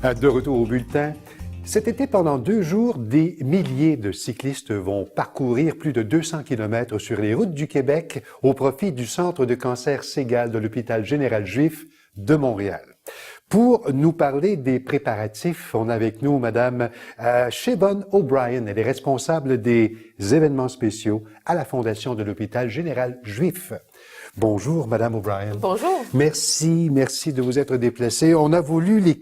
De retour au bulletin. Cet été, pendant 2 jours, des milliers de cyclistes vont parcourir plus de 200 kilomètres sur les routes du Québec au profit du Centre de cancer Ségale de l'Hôpital général juif de Montréal. Pour nous parler des préparatifs, on a avec nous Madame Siobhan O'Brien. Elle est responsable des événements spéciaux à la Fondation de l'Hôpital général juif. Bonjour, Madame O'Brien. Bonjour. Merci de vous être déplacée. On a voulu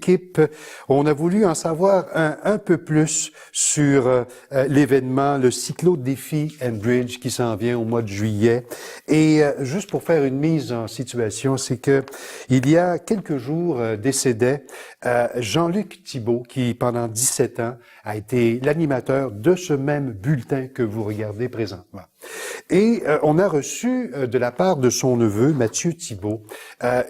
en savoir un peu plus sur l'événement, le cyclo-défi Enbridge qui s'en vient au mois de juillet. Et juste pour faire une mise en situation, c'est que il y a quelques jours décédait Jean-Luc Thibault, qui pendant 17 ans a été l'animateur de ce même bulletin que vous regardez présentement. Et on a reçu de la part de son neveu, Mathieu Thibault,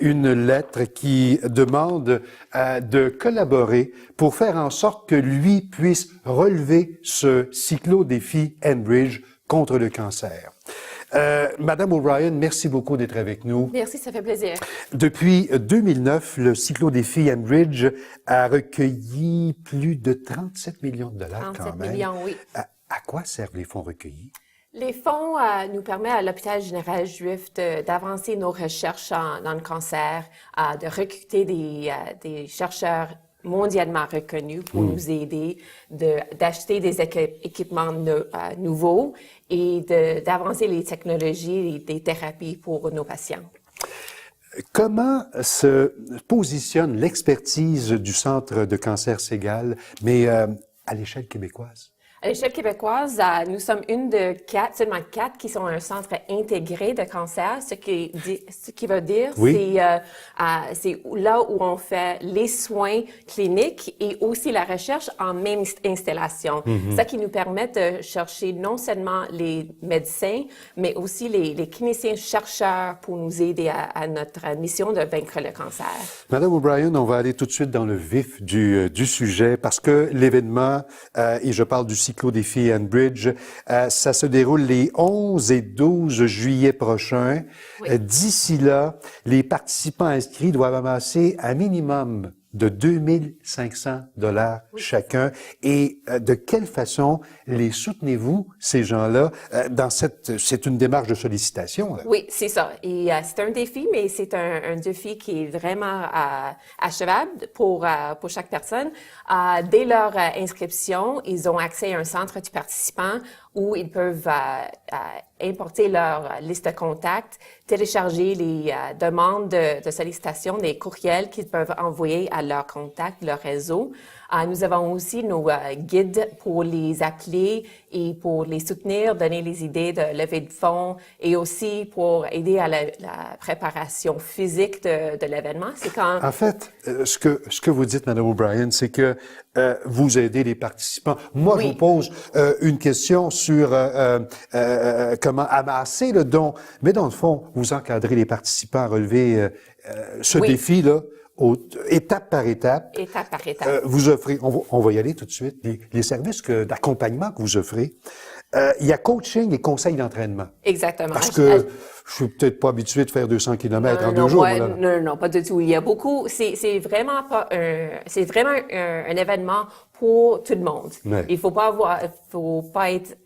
une lettre qui demande de collaborer pour faire en sorte que lui puisse relever ce cyclo-défi Enbridge contre le cancer. Madame O'Brien, merci beaucoup d'être avec nous. Merci, ça fait plaisir. Depuis 2009, le cyclo-défi Enbridge a recueilli plus de 37 millions de dollars quand même. 37 millions, oui. À quoi servent les fonds recueillis? Les fonds nous permettent à l'Hôpital général juif d'avancer nos recherches dans le cancer, de recruter des chercheurs mondialement reconnus pour nous aider, d'acheter des équipements nouveaux et d'avancer les technologies et des thérapies pour nos patients. Comment se positionne l'expertise du Centre de cancer Ségale, mais à l'échelle québécoise? À l'échelle québécoise, nous sommes seulement quatre qui sont un centre intégré de cancer, ce qui veut dire, oui. c'est là où on fait les soins cliniques et aussi la recherche en même installation. Ça qui nous permet de chercher non seulement les médecins, mais aussi les cliniciens chercheurs pour nous aider à notre mission de vaincre le cancer. Madame O'Brien, on va aller tout de suite dans le vif du sujet parce que l'événement, et je parle du cyclo-défi Enbridge, ça se déroule les 11 et 12 juillet prochains. Oui. D'ici là, les participants inscrits doivent amasser un minimum de 2500 dollars chacun. Et de quelle façon les soutenez-vous, ces gens-là, c'est une démarche de sollicitation, là? Oui, c'est ça. Et c'est un défi, mais c'est un défi qui est vraiment achevable pour chaque personne. Dès leur inscription, ils ont accès à un centre du participant où ils peuvent importer leur liste de contacts, télécharger les demandes de sollicitation, des courriels qu'ils peuvent envoyer à leurs contacts, leur réseau. Nous avons aussi nos guides pour les appeler et pour les soutenir, donner les idées de levée de fonds et aussi pour aider à la préparation physique de l'événement. C'est quand... En fait, ce que vous dites, Mme O'Brien, c'est que vous aidez les participants. Moi, je vous pose une question sur comment amasser le don. Mais dans le fond, vous encadrez les participants à relever ce défi-là. Étape par étape. Étape par étape. Vous offrez, on va y aller tout de suite, les services d'accompagnement que vous offrez. Il y a coaching et conseil d'entraînement. Exactement. Parce que je suis peut-être pas habitué de faire 200 kilomètres en 2 jours. Non, pas du tout. Il y a beaucoup. C'est vraiment un événement pour tout le monde. Ouais. Il faut pas être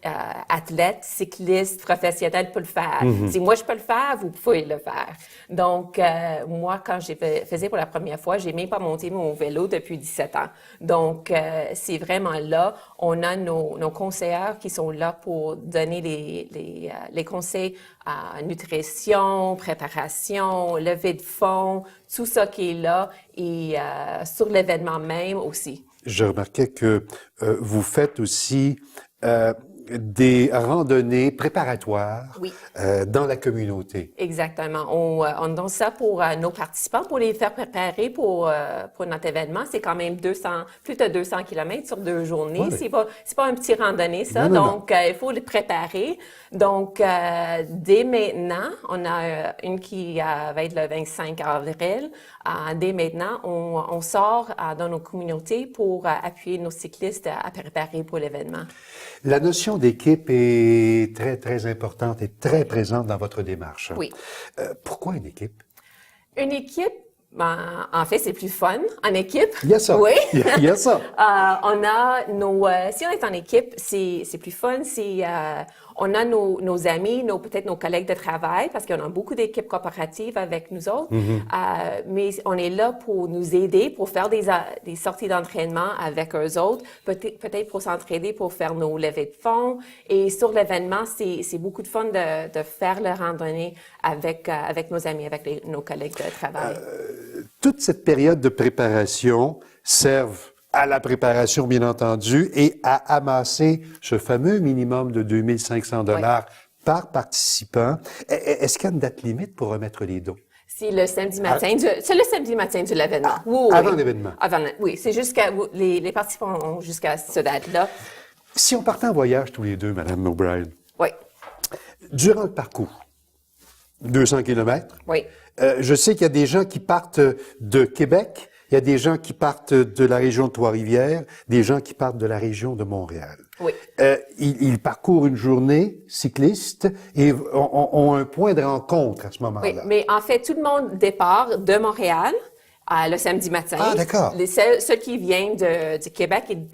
athlète, cycliste, professionnel pour le faire. Si moi je peux le faire, vous pouvez le faire. Donc moi, quand faisais pour la première fois, j'ai même pas monté mon vélo depuis 17 ans. Donc c'est vraiment là. On a nos conseillères qui sont là pour donner les conseils à nutrition, préparation, levée de fonds, tout ça qui est là et sur l'événement même aussi. Je remarquais que vous faites aussi des randonnées préparatoires dans la communauté. Exactement. On donne ça pour nos participants, pour les faire préparer pour notre événement. C'est quand même plus de 200 kilomètres sur 2 journées. Ouais. C'est pas un petit randonnée, ça. Non. Il faut les préparer. Donc, dès maintenant, on a une qui va être le 25 avril. Dès maintenant, on sort dans nos communautés pour appuyer nos cyclistes à préparer pour l'événement. La notion d'équipe est très, très importante et très présente dans votre démarche. Oui. Pourquoi une équipe? Une équipe, En fait, c'est plus fun en équipe. Il y a ça. Oui. Il y a ça. On a si on est en équipe, c'est plus fun. On a nos amis, peut-être nos collègues de travail, parce qu'on a beaucoup d'équipes coopératives avec nous autres. Mais on est là pour nous aider, pour faire des sorties d'entraînement avec eux autres, peut-être pour s'entraider, pour faire nos levées de fonds. Et sur l'événement, c'est beaucoup de fun de faire la randonnée avec nos amis, avec nos collègues de travail. Toute cette période de préparation serve à la préparation, bien entendu, et à amasser ce fameux minimum de 2500 $ par participant. Est-ce qu'il y a une date limite pour remettre les dons? C'est le samedi matin. C'est le samedi matin de l'événement. Avant l'événement. Oui, c'est les participants ont jusqu'à cette date-là. Si on partait en voyage tous les deux, Madame O'Brien. Oui. Durant le parcours, 200 km. Oui. Je sais qu'il y a des gens qui partent de Québec. Il y a des gens qui partent de la région de Trois-Rivières, des gens qui partent de la région de Montréal. Oui. Ils parcourent une journée cycliste et ont un point de rencontre à ce moment-là. Oui, mais en fait, tout le monde départ de Montréal le samedi matin. Ah, d'accord. Ceux qui viennent du Québec et de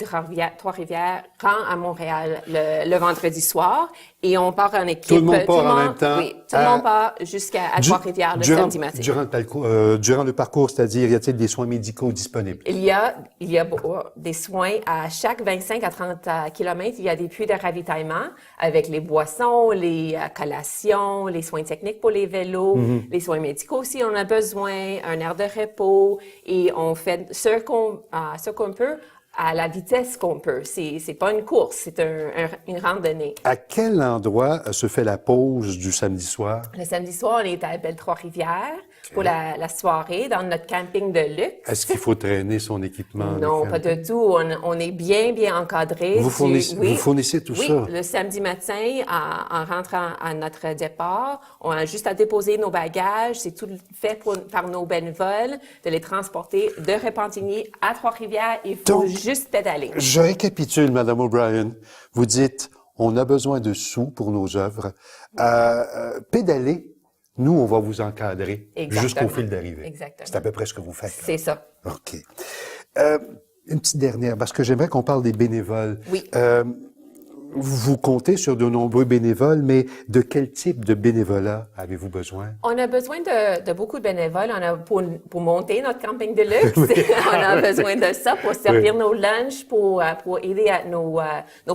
Trois-Rivières rentrent à Montréal le vendredi soir et on part en équipe. Tout le monde part en même temps. Oui, tout le monde part jusqu'à Trois-Rivières le samedi matin. Durant le parcours, c'est-à-dire, y a-t-il des soins médicaux disponibles? Il y a des soins à chaque 25 à 30 kilomètres. Il y a des puits de ravitaillement avec les boissons, les collations, les soins techniques pour les vélos, les soins médicaux aussi. On a besoin, un aire de repos et on fait ce qu'on peut à la vitesse qu'on peut. C'est pas une course, c'est une randonnée. À quel endroit se fait la pause du samedi soir? Le samedi soir, on est à Belle-Trois-Rivières pour la soirée dans notre camping de luxe. Est-ce qu'il faut traîner son équipement? Non, pas du tout. On est bien encadré. Vous fournissez tout ça? Oui, le samedi matin, en rentrant à notre départ, on a juste à déposer nos bagages. C'est tout fait par nos bénévoles, de les transporter de Repentigny à Trois-Rivières. Il faut juste pédaler. Je récapitule, Madame O'Brien. Vous dites, on a besoin de sous pour nos œuvres. Pédaler, nous, on va vous encadrer jusqu'au fil d'arrivée. Exactement. C'est à peu près ce que vous faites. C'est ça. OK. Une petite dernière, parce que j'aimerais qu'on parle des bénévoles. Oui. Vous comptez sur de nombreux bénévoles, mais de quel type de bénévolat avez-vous besoin? On a besoin de beaucoup de bénévoles. Pour monter notre camping de luxe, on a besoin de ça pour servir nos lunchs, pour aider nos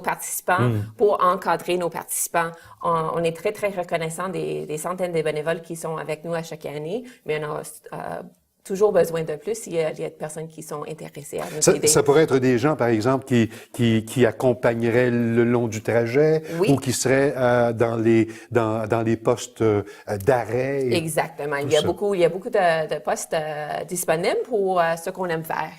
participants, pour encadrer nos participants. On est très, très reconnaissant des centaines de bénévoles qui sont avec nous à chaque année, mais on a toujours besoin de plus. Il y a des personnes qui sont intéressées à nous aider. Ça pourrait être des gens, par exemple, qui accompagneraient le long du trajet ou qui seraient dans les postes d'arrêt. Exactement. Il y a beaucoup de postes disponibles pour ce qu'on aime faire.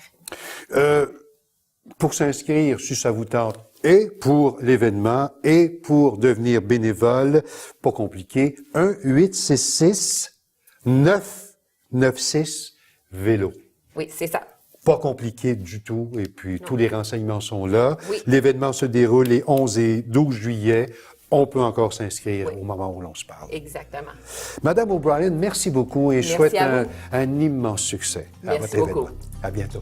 Pour s'inscrire, si ça vous tente, et pour l'événement, et pour devenir bénévole, pas compliqué, 1-866-996 vélo. Oui, c'est ça. Pas compliqué du tout, et puis tous les renseignements sont là. Oui. L'événement se déroule les 11 et 12 juillet. On peut encore s'inscrire au moment où l'on se parle. Exactement. Madame O'Brien, merci beaucoup et je Merci souhaite à vous. un immense succès à Merci votre beaucoup. événement. À bientôt.